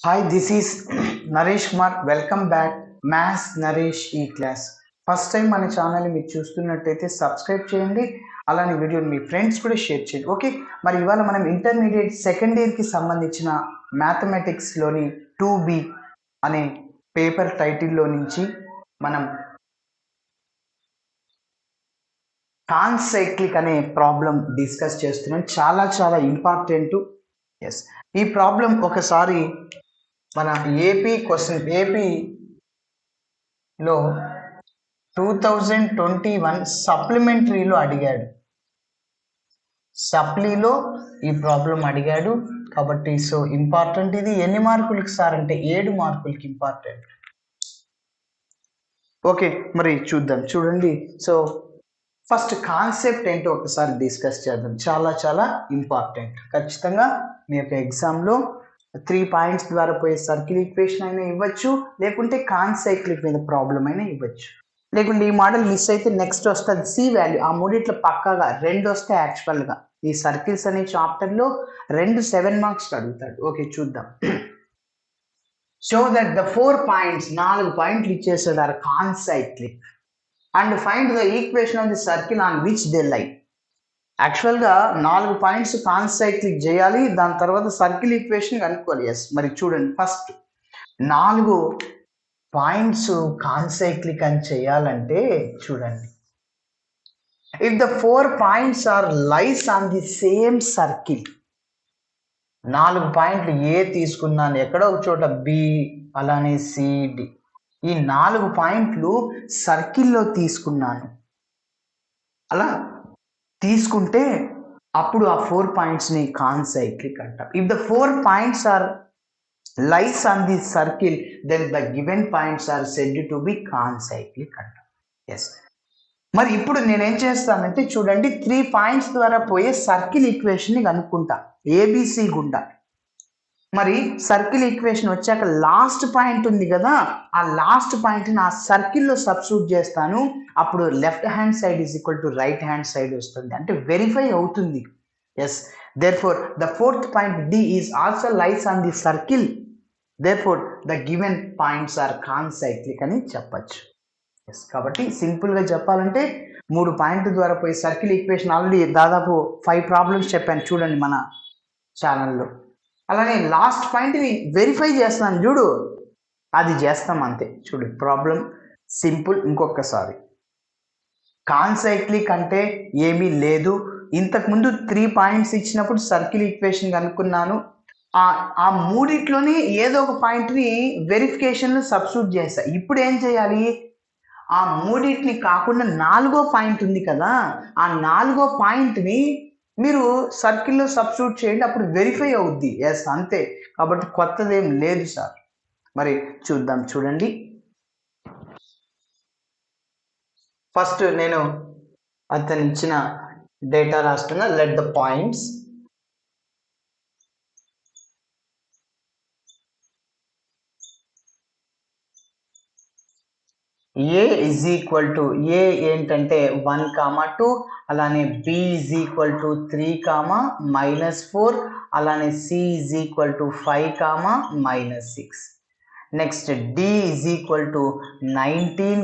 Hi, this is Naresh Kumar. Welcome back. Maths Naresh ఈ class. First time మన ఛానల్ని మీరు చూస్తున్నట్టయితే సబ్స్క్రైబ్ చేయండి. అలానే వీడియోని మీ ఫ్రెండ్స్ కూడా షేర్ చేయండి. ఓకే, మరి ఇవాళ మనం ఇంటర్మీడియట్ సెకండ్ ఇయర్కి సంబంధించిన మ్యాథమెటిక్స్లోని 2B అనే పేపర్ టైటిల్లో నుంచి మనం కాన్సైక్లిక్ అనే ప్రాబ్లం డిస్కస్ చేస్తున్నాం. చాలా ఇంపార్టెంట్. ఎస్, ఈ ప్రాబ్లం ఒకసారి మన ఏపీలో 2021 సప్లిమెంటరీలో అడిగాడు. సప్లీలో ఈ ప్రాబ్లం అడిగాడు కాబట్టి సో ఇంపార్టెంట్. ఇది ఎన్ని మార్కులకి సార్ అంటే 7 మార్కులకి ఇంపార్టెంట్. ఓకే, మరి చూద్దాం. చూడండి, సో ఫస్ట్ కాన్సెప్ట్ ఏంటో ఒకసారి డిస్కస్ చేద్దాం. చాలా ఇంపార్టెంట్. ఖచ్చితంగా మీ యొక్క ఎగ్జామ్లో 3 పాయింట్స్ ద్వారా పోయే సర్కిల్ ఈక్వేషన్ అయినా ఇవ్వచ్చు, లేకుంటే కాన్సైక్లిక్ మీద ప్రాబ్లం అయినా ఇవ్వచ్చు. లేకుంటే ఈ మోడల్ మిస్ అయితే నెక్స్ట్ వస్తుంది సి వాల్యూ. ఆ మూడిట్లో పక్కాగా 2 వస్తే యాక్చువల్గా ఈ సర్కిల్స్ అనే చాప్టర్లో 7 మార్క్స్ అడుగుతాడు. ఓకే, చూద్దాం. షో దట్ ద 4 పాయింట్స్ 4 పాయింట్లు ఇచ్చేసాడు are concyclic and find the equation of the circle on which they lie. యాక్చువల్గా 4 పాయింట్స్ కాన్సైక్లిక్ చేయాలి, దాని తర్వాత సర్కిల్ ఈక్వేషన్ కనుక్కోవాలి. ఎస్, మరి చూడండి, ఫస్ట్ 4 పాయింట్స్ కాన్సైక్లిక్ అని చేయాలంటే చూడండి, if the 4 points are lies on the same circle. 4 పాయింట్లు ఏ తీసుకున్నాను, ఎక్కడో ఒక చోట బి, అలానే సిడి, ఈ 4 పాయింట్లు సర్కిల్లో తీసుకున్నాను. అలా తీసుకుంటే అప్పుడు ఆ 4 పాయింట్స్ని కాన్సైక్లిక్ అంటాం. If the 4 points are lies on the circle then the given points are said to be concyclic అంటాం. ఎస్, మరి ఇప్పుడు నేనేం చేస్తానంటే చూడండి, 3 పాయింట్స్ ద్వారా పోయే సర్కిల్ ఈక్వేషన్ని కనుక్కుంటా ఏబిసి గుండా. మరి సర్కిల్ ఈక్వేషన్ వచ్చాక లాస్ట్ పాయింట్ ఉంది కదా, ఆ లాస్ట్ పాయింట్ని ఆ సర్కిల్లో సబ్స్టిట్యూట్ చేస్తాను. అప్పుడు left hand side is equal to right hand side వస్తుంది, అంటే వెరిఫై అవుతుంది. Yes, therefore the 4th point D is also lies on the circle, therefore the given points are concyclic అని చెప్పచ్చు. ఎస్, కాబట్టి సింపుల్గా చెప్పాలంటే 3 పాయింట్ల ద్వారా పోయి సర్కిల్ ఈక్వేషన్ ఆల్రెడీ దాదాపు 5 ప్రాబ్లమ్స్ చెప్పాను చూడండి మన ఛానల్లో. అలానే లాస్ట్ పాయింట్ని వెరిఫై చేస్తున్నాను చూడు, అది చేస్తాం అంతే. చూడు ప్రాబ్లం సింపుల్. ఇంకొకసారి, కాన్సైక్లిక్ అంటే ఏమీ లేదు. ఇంతకుముందు 3 పాయింట్స్ ఇచ్చినప్పుడు సర్కిల్ ఈక్వేషన్ కనుక్కున్నాను. ఆ మూడిట్లోనే ఏదో ఒక పాయింట్ని వెరిఫికేషన్లో సబ్స్టిట్యూట్ చేస్తా. ఇప్పుడు ఏం చేయాలి, ఆ మూడింటిని కాకుండా 4వ పాయింట్ ఉంది కదా, ఆ 4వ పాయింట్ని మీరు సర్కిల్లో సబ్స్టిట్యూట్ చేయండి, అప్పుడు వెరిఫై అవుద్ది. ఎస్, అంతే. కాబట్టి కొత్తదేం లేదు సార్. మరి చూద్దాం. చూడండి, ఫస్ట్ నేను అతను ఇచ్చిన డేటా రాస్తున్నా. Let the points A is equal to, A ఏంటంటే 1, 2, అలానే బి ఈజ్ ఈక్వల్ టు 3, -4, అలానే C is equal to 5, -6. Next D is equal to 19,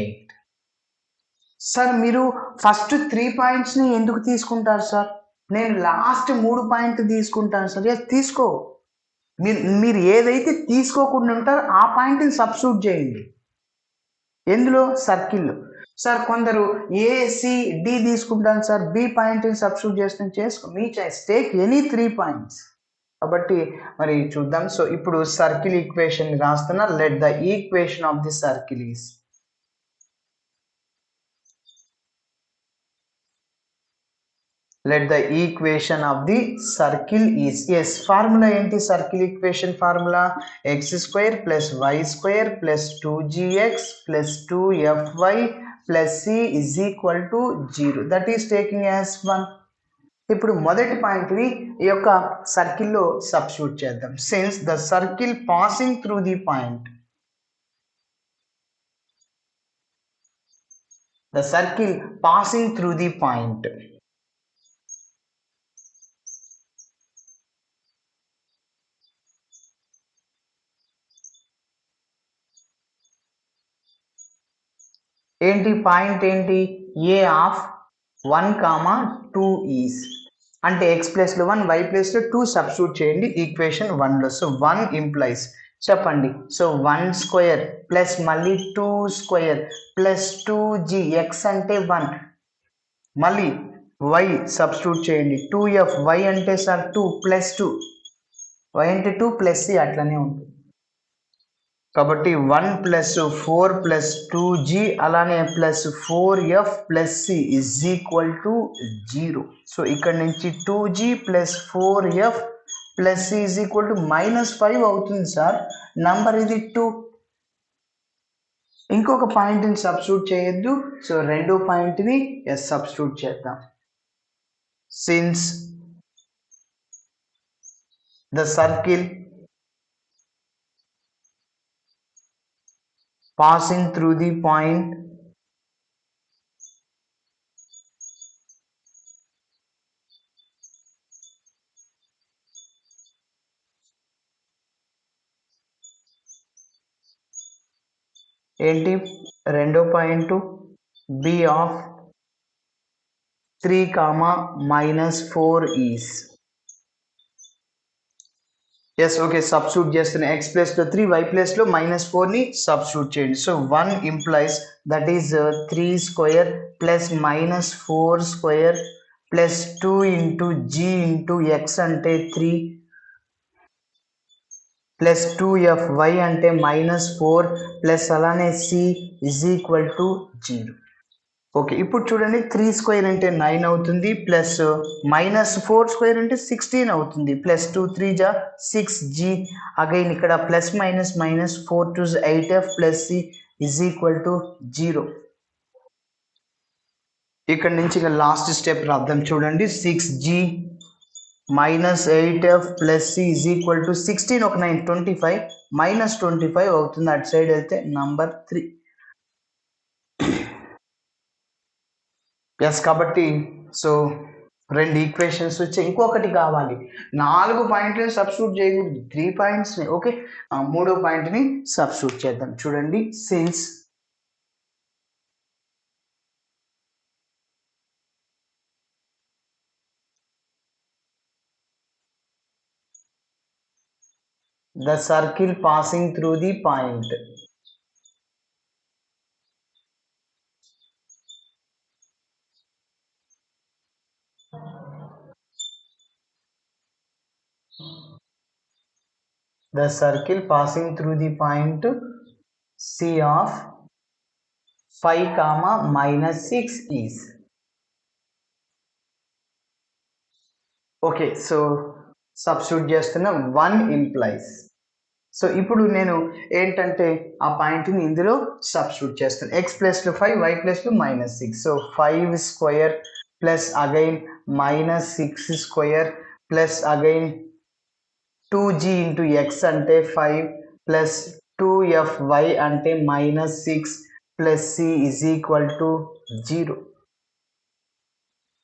8. Sir మీరు ఫస్ట్ 3 పాయింట్స్ని ఎందుకు తీసుకుంటారు సార్? నేను లాస్ట్ 3 పాయింట్లు తీసుకుంటాను సార్. ఎస్, తీసుకో. మీరు ఏదైతే తీసుకోకుండా ఉంటారో ఆ పాయింట్ని సబ్స్టిట్యూట్ చేయండి. ఎందులో? సర్కిల్లో. సార్ కొందరు ఏసిడి తీసుకుంటాను సార్, బి పాయింట్ని సబ్స్టిట్యూట్ చేస్తాను, చేసుకో, మీ చాయిస్, టేక్ ఎనీ 3 పాయింట్స్. కాబట్టి మరి చూద్దాం. సో ఇప్పుడు సర్కిల్ ఈక్వేషన్ రాస్తున్నా. Let the equation of the circle is, let the equation of the circle is, yes, formula ఏంటి circle equation formula? x² + y² + 2gx + 2fy + c is equal to 0. that is taking as 1. ఇప్పుడు మొదటి పాయింట్ని ఈ యొక్క సర్కిల్లో substitute చేద్దాం. Since the circle passing through the point, the circle passing through the point, ఏంటి point ఏంటి, ఏ ఆఫ్ 1, 2 ఈస్ అంటే ఎక్స్ ప్లేస్లో 1 వై ప్లేస్లో 2 సబ్స్టిట్యూట్ చేయండి ఈక్వేషన్ 1లో. సో 1 ఇంప్లైస్ చెప్పండి. సో 1 స్క్వేర్ ప్లస్ మళ్ళీ 2 స్క్వేర్ ప్లస్ 2g ఎక్స్ అంటే 1 మళ్ళీ వై సబ్స్టిట్యూట్ చేయండి 2f వై అంటే సార్ 2 ప్లస్ 2 వై అంటే 2 ప్లస్ సి అట్లనే ఉంటుంది కాబట్టి 1 ప్లస్ 4 ప్లస్ 2g అలానే plus 4f plus c is equal to 0. So ఇక్కడ నుంచి 2g plus 4f plus c is equal to -5 అవుతుంది సార్. నంబర్ ఇది 2. ఇంకొక పాయింట్ని సబ్స్టిట్యూట్ చేయొద్దు. సో రెండో పాయింట్ని ఎస్ సబ్స్టిట్యూట్ చేద్దాం. Since the circle passing through the point ఏంటి రెండో point B of 3, -4 is yes okay substitute చేస్తున్నా ఎక్స్ ప్లేస్లో 3 వై ప్లేస్లో -4ని సబ్స్టిట్యూట్ చేయండి. So 1 implies that is 3 square plus -4 square plus 2 into g into x అంటే 3 plus 2f y అంటే -4 plus అలానే c is equal to 0. Okay ఇప్పుడు చూడండి 3 స్క్వేర్ అంటే 9 అవుతుంది ప్లస్ -4 స్క్వేర్ అంటే 16 అవుతుంది ప్లస్ 2 3 జా 6g అగైన్ ఇక్కడ plus minus 4 to 8f plus c is equal to 0. ఇక్కడ నుంచి ఇక లాస్ట్ స్టెప్ రాద్దాం చూడండి 6g -8f plus c is equal to 16 ఒక 9 25 -25 అవుతుంది అటు సైడ్ అయితే నంబర్ 3. ఎస్ కాబట్టి సో రెండు ఈక్వేషన్స్ వచ్చి ఇంకొకటి కావాలి 4 పాయింట్లని సబ్స్టిట్యూట్ చేయకూడదు 3 పాయింట్స్ని. ఓకే మూడో పాయింట్ని సబ్స్టిట్యూట్ చేద్దాం చూడండి. Since the circle passing through the point the circle passing through the point C of 5, -6 is okay. So substitute చేస్తున్న 1 ఇంప్లైస్ సో ఇప్పుడు నేను ఏంటంటే ఆ పాయింట్ని ఇందులో సబ్స్టిట్యూట్ చేస్తాను ఎక్స్ ప్లేస్లో 5 వై ప్లేస్లో -6 so 5 square plus again -6 square plus again 2g into x అంటే 5 ప్లస్ 2fy అంటే -6 plus c is equal to 0.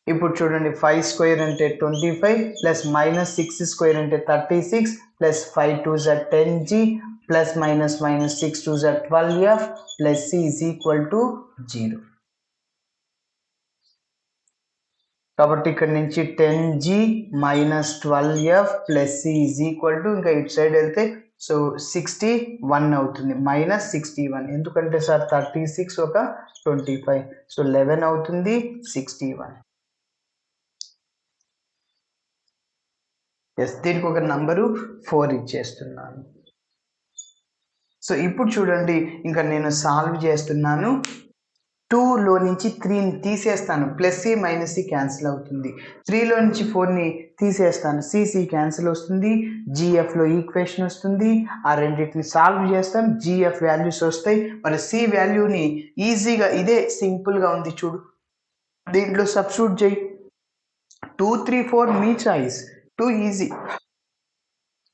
ఇప్పుడు చూడండి 5 స్క్వేర్ అంటే 25 ప్లస్ -6 స్క్వేర్ అంటే 36 plus 5 2s are 10g plus -6 2s are 12f plus c is equal to 0. కాబట్టి ఇక్కడ నుంచి 10g -12f plus c is equal to ఇంకా ఇటు సైడ్ వెళ్తే సో 61 అవుతుంది -61 ఎందుకంటే సార్ 36 ఒక 25 సో 11 అవుతుంది 61. ఎస్ దీనికి ఒక నంబరు 4 ఇచ్చేస్తున్నాను. సో ఇప్పుడు చూడండి ఇంకా నేను సాల్వ్ చేస్తున్నాను 2లో నుంచి 3ని తీసేస్తాను plus c minus c cancel అవుతుంది 3లో నుంచి 4ని తీసేస్తాను సిసి క్యాన్సిల్ వస్తుంది జిఎఫ్లో ఈక్వేషన్ వస్తుంది ఆ రెండింటిని సాల్వ్ చేస్తాం జిఎఫ్ వాల్యూస్ వస్తాయి మరి సి వాల్యూని ఈజీగా ఇదే సింపుల్గా ఉంది చూడు దీంట్లో సబ్స్టిట్యూట్ చేయి 2 3 4 మీ చాయిస్ 2 ఈజీ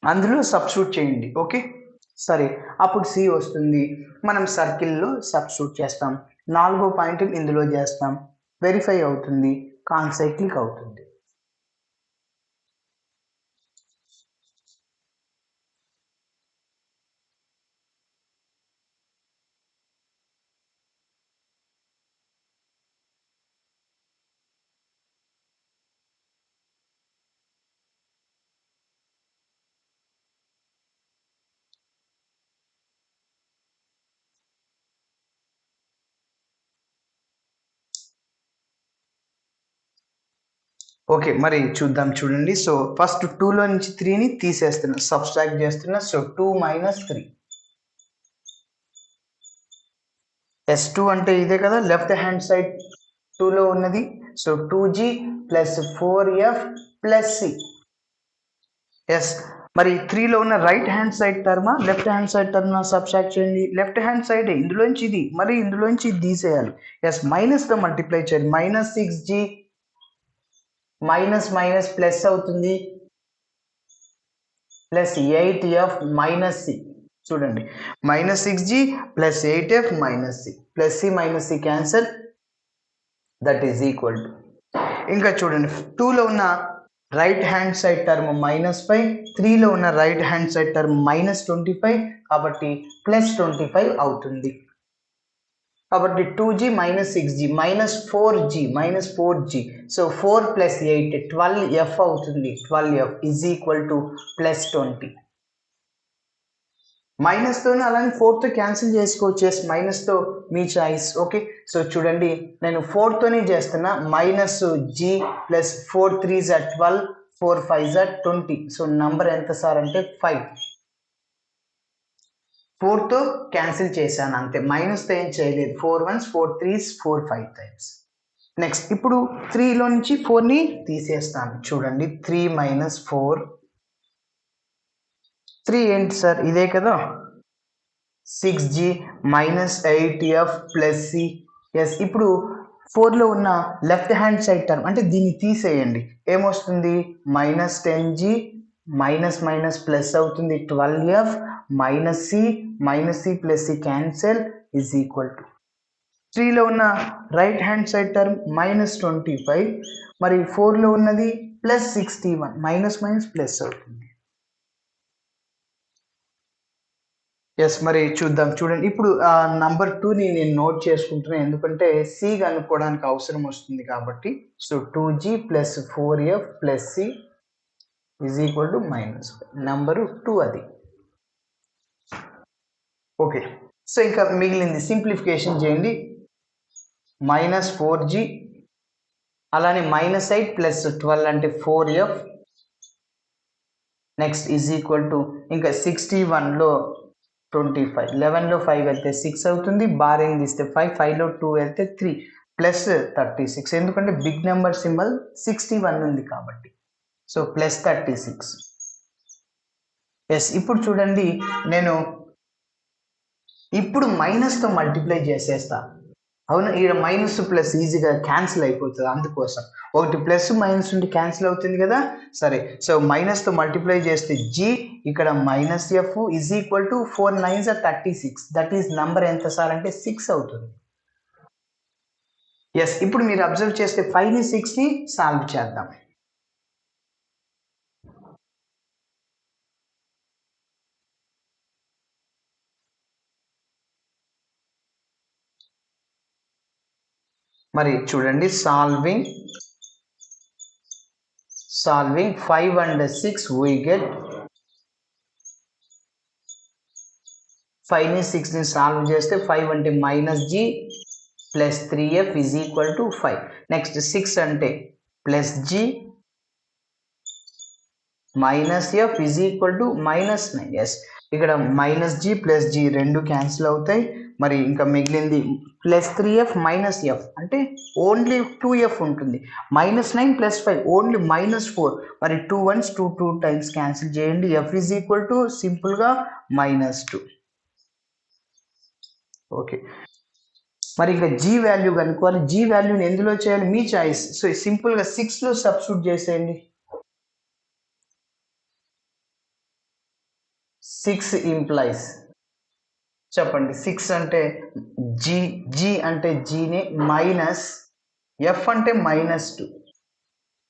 అందులో సబ్స్టిట్యూట్ చేయండి. ఓకే సరే అప్పుడు సి వస్తుంది మనం సర్కిల్లో సబ్స్టిట్యూట్ చేస్తాం 4వ పాయింట్ ఇందులో చేస్తాం వెరిఫై అవుతుంది కాన్సైక్లిక్ అవుతుంది. ఓకే, మరి చూద్దాం చూడండి. సో ఫస్ట్ 2లో నుంచి 3ని తీసేస్తున్నా, సబ్స్ట్రాక్ట్ చేస్తున్నా. సో 2 - 3. S2 అంటే ఇదే కదా, లెఫ్ట్ హ్యాండ్ సైడ్ 2లో ఉన్నది. So 2G + 4F + C. Yes, మరి 3లో ఉన్న right hand side term left hand side term subtract చేయండి. లెఫ్ట్ హ్యాండ్ సైడ్ ఇందులోంచి ఇది, మరి ఇందులోంచి ఇది తీసేయాలి. ఎస్, మైనస్తో మల్టిప్లై చేయండి. -6G మైనస్ ప్లస్ అవుతుంది, +8F - C. చూడండి, -6G + 8F - C, +C - C cancel, that is equal to. ఇంకా చూడండి, 2లో ఉన్న రైట్ హ్యాండ్ సైడ్ టర్మ్ -5, 3లో ఉన్న రైట్ హ్యాండ్ సైడ్ టర్మ్ -25, కాబట్టి +25 అవుతుంది. కాబట్టి 2G - 6G -4G. So 4 + 8 12F అవుతుంది. 12F is equal to +20. మైనస్తో అలానే 4తో క్యాన్సిల్ చేసుకోవచ్చు. మైనస్తో మీ చాయిస్. ఓకే, సో చూడండి, నేను 4తోనే చేస్తున్నా. -G + 4 3s are 12, 4 5s are 20. So number ఎంత సార్ అంటే 5. 4తో క్యాన్సిల్ చేశాను అంతే, మైనస్తో ఏం చేయలేదు. 4 1s 4 3s 4 5 టైమ్స్. నెక్స్ట్ ఇప్పుడు 3లో నుంచి 4ని తీసేస్తాను. చూడండి, 3 - 4. 3 ఏంటి సార్, ఇదే కదా, 6G -8F + C. ఎస్, ఇప్పుడు 4లో ఉన్న లెఫ్ట్ హ్యాండ్ సైడ్ టర్మ్ అంటే దీన్ని తీసేయండి. ఏమొస్తుంది, -10G ప్లస్ అవుతుంది, 12F -C + C cancel is equal to. 3లో ఉన్న రైట్ హ్యాండ్ సైడ్ టర్మ్ -25, మరి 4లో ఉన్నది +61, మైనస్ ప్లస్ అవుతుంది. ఎస్, మరి చూద్దాం చూడండి. ఇప్పుడు నంబర్ 2ని నేను నోట్ చేసుకుంటున్నాను, ఎందుకంటే సి కనుక్కోవడానికి అవసరం వస్తుంది కాబట్టి. So 2G + 4F + C is equal to -5. Number 2 అది. ఓకే, సో ఇంకా మిగిలింది సింప్లిఫికేషన్ చేయండి. -4G అలానే -8 + 12 అంటే 4F. Next is equal to, ఇంకా 61లో 25, 11లో 5 వెళ్తే 6 అవుతుంది, బారింగ్ తీస్తే 5, 5లో 2 వెళ్తే 3 +36. ఎందుకంటే బిగ్ నెంబర్ సింబల్ 61 ఉంది కాబట్టి. సో +36. ఎస్, ఇప్పుడు చూడండి, నేను ఇప్పుడు మైనస్తో మల్టిప్లై చేసేస్తా. అవును, ఇక్కడ మైనస్ ప్లస్ ఈజీగా క్యాన్సిల్ అయిపోతుంది, అందుకోసం. ఒకటి ప్లస్ మైనస్ ఉండి క్యాన్సిల్ అవుతుంది కదా. సరే, సో మైనస్తో మల్టిప్లై చేస్తే G, ఇక్కడ -F is equal to 4 9s are 36. That is number ఎంత సార్ అంటే 6 అవుతుంది. ఎస్, ఇప్పుడు మీరు అబ్జర్వ్ చేస్తే 5ని 6ని సాల్వ్ చేద్దాం. మరి చూడండి, సాల్వింగ్ 5 and 6 we get 5ని 6ని సాల్వ్ చేస్తే 5 అంటే -G + 3F is equal to 5. Next 6 అంటే +G -F is equal to -9. Yes, ఇక్కడ -G + G రెండు క్యాన్సిల్ అవుతాయి. మరి ఇంకా మిగిలింది +3F -F అంటే ఓన్లీ 2F ఉంటుంది. -9 + 5 ఓన్లీ -4. మరి 2 1s 2 టైమ్స్ క్యాన్సిల్ చేయండి. F ఈజ్ ఈక్వల్ టు సింపుల్గా -2. ఓకే, మరి ఇంకా G వాల్యూ కనుక్కోవాలి. G వాల్యూని ఎందులో చేయాలి, మీ చాయిస్. సో సింపుల్గా 6లో సబ్స్టిట్యూట్ చేసేయండి. 6 ఇంప్లైస్, చెప్పండి, 6 అంటే G అంటే Gని -F అంటే -2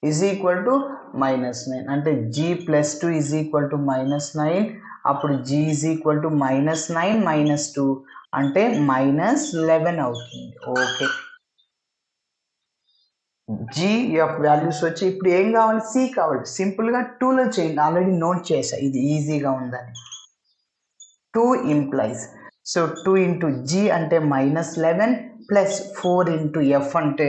ఈజ్ ఈక్వల్ టు -9. అంటే G + 2 ఈజ్ ఈక్వల్ టు -9. అప్పుడు G ఈజ్ ఈక్వల్ టు -9 - 2 అంటే -11 అవుతుంది. ఓకే, GF వాల్యూస్ వచ్చి ఇప్పుడు ఏం కావాలి, C కావాలి. సింపుల్గా 2లో చేయండి, ఆల్రెడీ నోట్ చేసా, ఇది ఈజీగా ఉందని. 2 ఇంప్లైస్, సో 2 × G అంటే -11 + 4 × F అంటే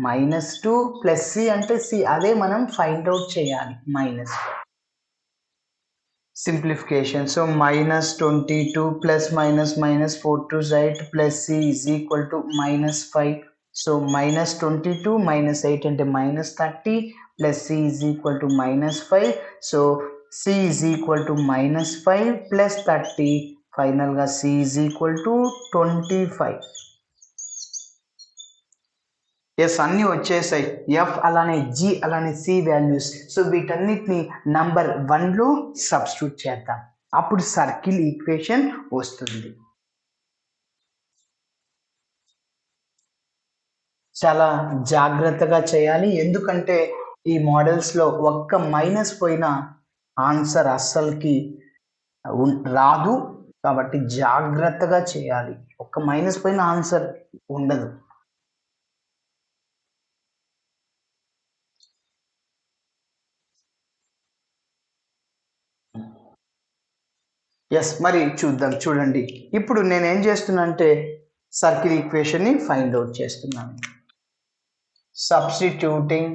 -2 ప్లస్ సి అంటే సి, అదే మనం ఫైండ్ అవుట్ చేయాలి. -5 simplification. So -22 plus -4 to 8 plus c is equal to -5. So -22 -8 అంటే -30 plus c is equal to -5. So c is equal to -5 plus 30. Final గా c is equal to 25. Yes, అన్నీ వచ్చేసాయి. F అలానే G అలానే C values. So వీటన్నిటిని number 1లో substitute చేద్దాం, అప్పుడు circle equation వస్తుంది. చాలా జాగ్రత్తగా చేయాలి, ఎందుకంటే ఈ మోడల్స్లో ఒక్క మైనస్ పోయిన ఆన్సర్ అస్సలకి రాదు. కాబట్టి జాగ్రత్తగా చేయాలి, ఒక్క మైనస్ పోయిన ఆన్సర్ ఉండదు. ఎస్, మరి చూద్దాం. చూడండి, ఇప్పుడు నేను ఏం చేస్తున్నా అంటే సర్కిల్ ఈక్వేషన్ ని ఫైండ్ అవుట్ చేస్తున్నాను. Substituting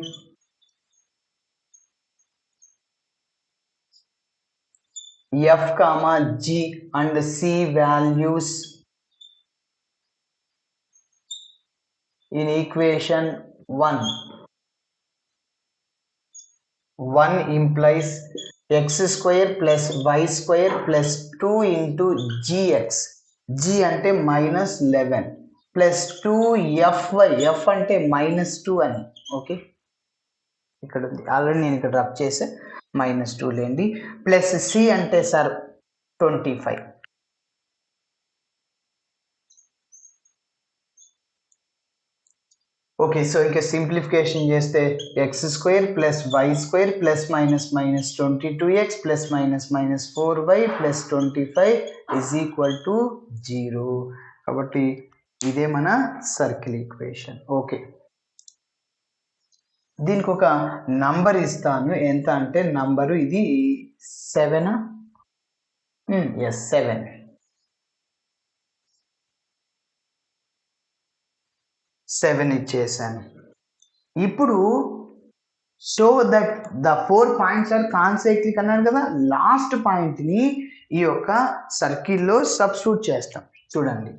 f comma g and c values in equation 1. 1 implies x square plus y square plus 2 into gx. g అంటే -11 plus 2fy, f అంటే -2 అని. ఓకే, ఇక్కడ ఉంది ఆల్రెడీ, నేను ఇక్కడ రబ్ చేసే -2 లేండి. ప్లస్ c అంటే సార్ 25. ఓకే, సో ఇంకా సింప్లిఫికేషన్ చేస్తే x² plus y² plus -22x plus -4y plus 25 is equal to 0. కాబట్టి ఇదే మన సర్కిల్ ఈక్వేషన్. ఓకే, దీనికి ఒక నంబర్ ఇస్తాను. ఎంత అంటే నంబరు ఇది 7. ఎస్, 7. 7 ఇచ్చేసాను. ఇప్పుడు so that the 4 points are concyclic అన్నాను కదా, లాస్ట్ పాయింట్ ని ఈ యొక్క సర్కిల్లో సబ్స్టిట్యూట్ చేస్తాం. చూడండి,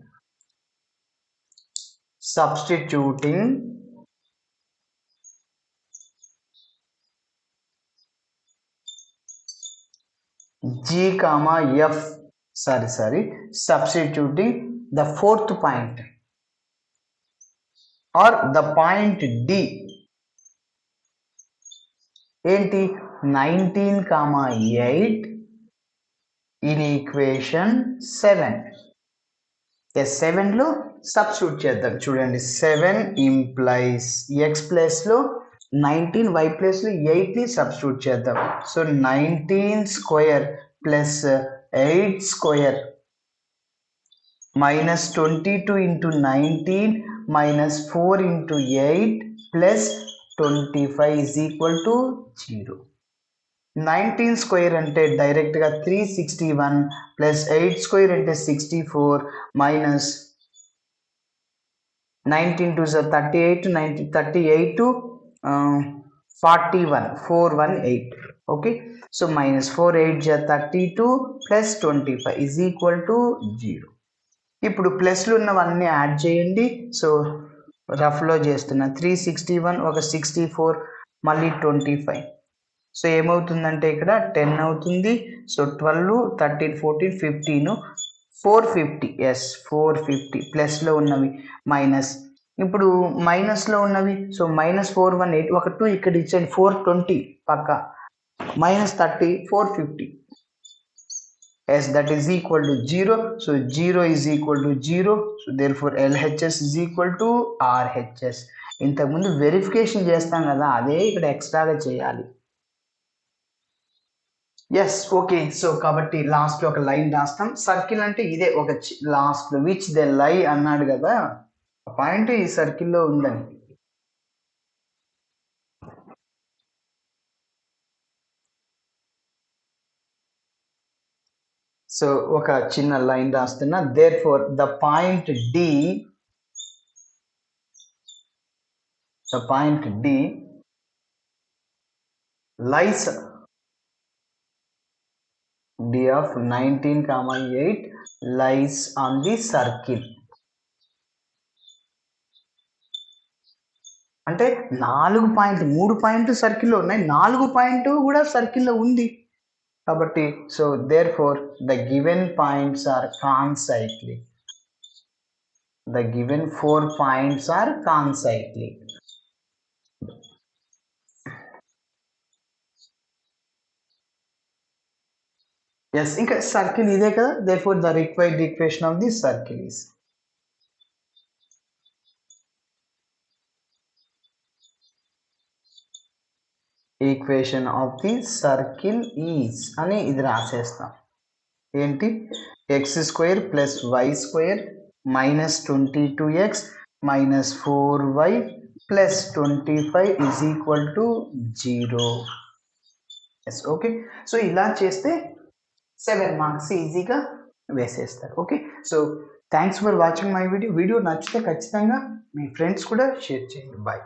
substituting G, F, substituting the fourth point or the point D. ఏంటి 19,8 in equation 7. 7 లో సబ్స్టిట్యూట్ చేద్దాం. చూడండి, 7 implies x ప్లస్ లో 19, y ప్లస్ లో 8 ని సబ్స్టిట్యూట్ చేద్దాం. So 19² plus 8² -22 into 19 minus 4 into 8 plus 25 is equal to 0. 19² అంటే డైరెక్ట్ గా 361 ప్లస్ 8² అంటే 64 minus 19 to 38, 38 41, 418. Okay, so -4 8 32 plus 25 is equal to 0. ఇప్పుడు ప్లస్లు ఉన్నవన్నీ యాడ్ చేయండి. సో రఫ్లో చేస్తున్నా, 361 ఒక 64 మళ్ళీ 25. సో ఏమవుతుందంటే ఇక్కడ 10 అవుతుంది. సో 12 13 14 15 450. ఎస్, 450 ప్లస్లో ఉన్నవి మైనస్. ఇప్పుడు మైనస్లో ఉన్నవి, సో -418 ఒక 2 ఇక్కడ ఇచ్చండి, 420 పక్క -30 450. Yes, that is equal to 0. So 0 is equal to 0. So therefore LHS is equal to RHS. ఇంతకుముందు వెరిఫికేషన్ చేస్తాం కదా, అదే ఇక్కడ ఎక్స్ట్రాగా చేయాలి. Yes, okay. సో కాబట్టి లాస్ట్లో ఒక లైన్ రాస్తాం. సర్కిల్ అంటే ఇదే, ఒక లాస్ట్లో విచ్ దే లై అన్నాడు కదా, పాయింట్ ఈ సర్కిల్లో ఉందని. సో ఒక చిన్న లైన్ రాస్తున్నా. Therefore the point D the point D lies D of 19,8 lies on the circle. అంటే 3 పాయింట్లు సర్కిల్లో ఉన్నాయి, 4 పాయింట్ కూడా సర్కిల్లో ఉంది కాబట్టి so therefore the given points are concyclic. The given 4 points are concyclic. Yes, ఇంకా సర్కిల్ ఇదే కదా, therefore the required equation of the circle is equation of the circle is అని ఇది రాసేస్తాం. ఏంటి x² + y² - 22x - 4y + 25 = 0. Yes okay. So ఇలా చేస్తే 7 marks ఈజీగా వేసేస్తారు. Okay, so thanks for watching my video. Video నచ్చితే ఖచ్చితంగా మీ ఫ్రెండ్స్ కూడా షేర్ చేయండి. బాయ్.